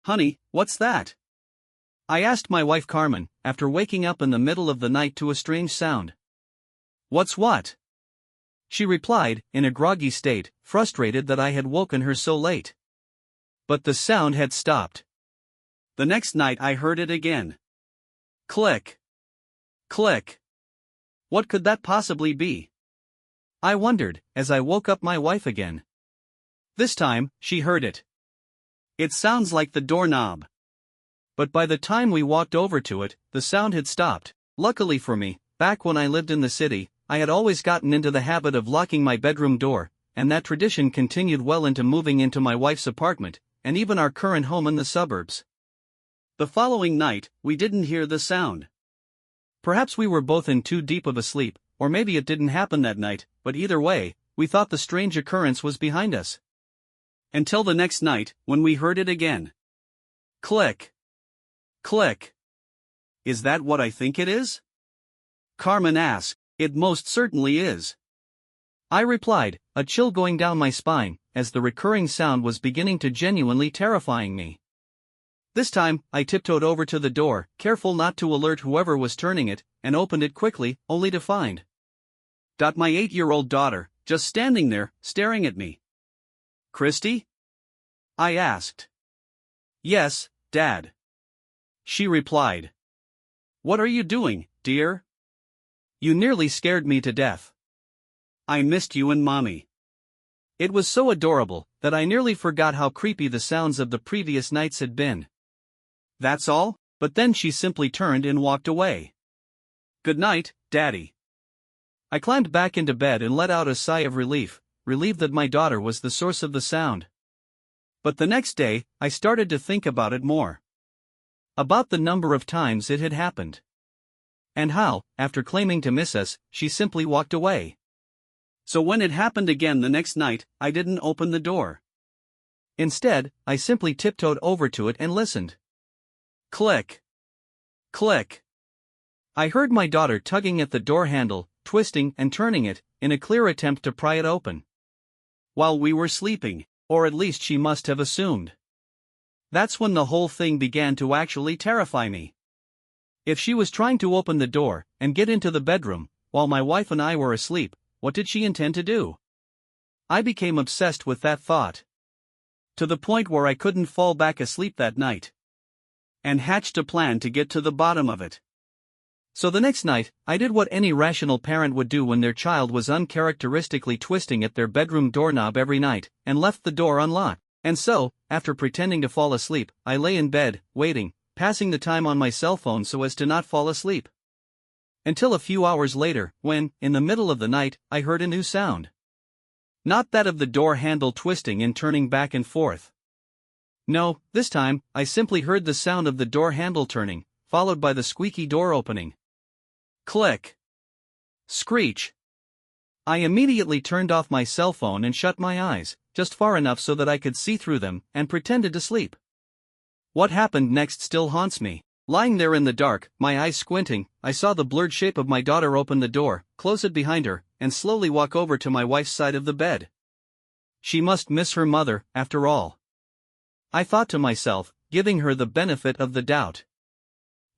Honey, what's that? I asked my wife Carmen, after waking up in the middle of the night to a strange sound. What's what? She replied, in a groggy state, frustrated that I had woken her so late. But the sound had stopped. The next night I heard it again. Click. Click. What could that possibly be? I wondered, as I woke up my wife again. This time, she heard it. It sounds like the doorknob. But by the time we walked over to it, the sound had stopped. Luckily for me, back when I lived in the city, I had always gotten into the habit of locking my bedroom door, and that tradition continued well into moving into my wife's apartment, and even our current home in the suburbs. The following night, we didn't hear the sound. Perhaps we were both in too deep of a sleep, or maybe it didn't happen that night, but either way, we thought the strange occurrence was behind us. Until the next night, when we heard it again. Click. Click. Is that what I think it is? Carmen asked. It most certainly is. I replied, a chill going down my spine, as the recurring sound was beginning to genuinely terrifying me. This time, I tiptoed over to the door, careful not to alert whoever was turning it, and opened it quickly, only to find my 8-year-old daughter, just standing there, staring at me. Christy? I asked. Yes, Dad. She replied. What are you doing, dear? You nearly scared me to death. I missed you and Mommy. It was so adorable that I nearly forgot how creepy the sounds of the previous nights had been. That's all, but then she simply turned and walked away. Good night, Daddy. I climbed back into bed and let out a sigh of relief, relieved that my daughter was the source of the sound. But the next day, I started to think about it more. About the number of times it had happened. And how, after claiming to miss us, she simply walked away. So when it happened again the next night, I didn't open the door. Instead, I simply tiptoed over to it and listened. Click. Click. I heard my daughter tugging at the door handle, twisting and turning it, in a clear attempt to pry it open. While we were sleeping, or at least she must have assumed. That's when the whole thing began to actually terrify me. If she was trying to open the door and get into the bedroom, while my wife and I were asleep, what did she intend to do? I became obsessed with that thought. To the point where I couldn't fall back asleep that night. And hatched a plan to get to the bottom of it. So the next night, I did what any rational parent would do when their child was uncharacteristically twisting at their bedroom doorknob every night, and left the door unlocked. And so, after pretending to fall asleep, I lay in bed, waiting, passing the time on my cell phone so as to not fall asleep. Until a few hours later, when, in the middle of the night, I heard a new sound. Not that of the door handle twisting and turning back and forth. No, this time, I simply heard the sound of the door handle turning, followed by the squeaky door opening. Click. Screech. I immediately turned off my cell phone and shut my eyes, just far enough so that I could see through them, and pretended to sleep. What happened next still haunts me. Lying there in the dark, my eyes squinting, I saw the blurred shape of my daughter open the door, close it behind her, and slowly walk over to my wife's side of the bed. She must miss her mother, after all. I thought to myself, giving her the benefit of the doubt.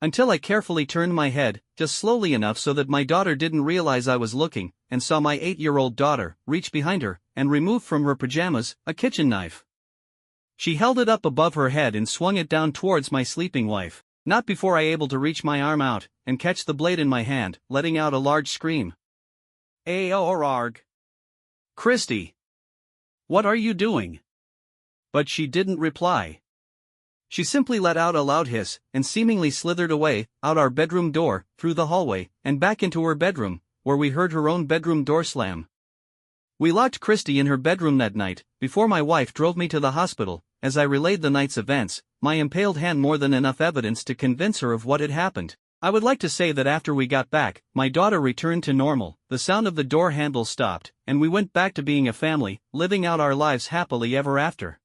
Until I carefully turned my head, just slowly enough so that my daughter didn't realize I was looking, and saw my 8-year-old daughter reach behind her and remove from her pajamas a kitchen knife. She held it up above her head and swung it down towards my sleeping wife, not before I able to reach my arm out and catch the blade in my hand, letting out a large scream. Aorg. Christy. What are you doing? But she didn't reply. She simply let out a loud hiss, and seemingly slithered away, out our bedroom door, through the hallway, and back into her bedroom, where we heard her own bedroom door slam. We locked Christy in her bedroom that night, before my wife drove me to the hospital. As I relayed the night's events, my impaled hand more than enough evidence to convince her of what had happened. I would like to say that after we got back, my daughter returned to normal, the sound of the door handle stopped, and we went back to being a family, living out our lives happily ever after.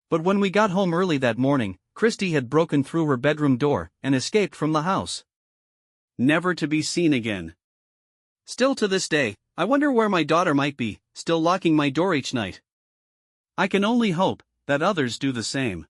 But when we got home early that morning, Christy had broken through her bedroom door and escaped from the house. Never to be seen again. Still to this day, I wonder where my daughter might be, still locking my door each night. I can only hope that others do the same.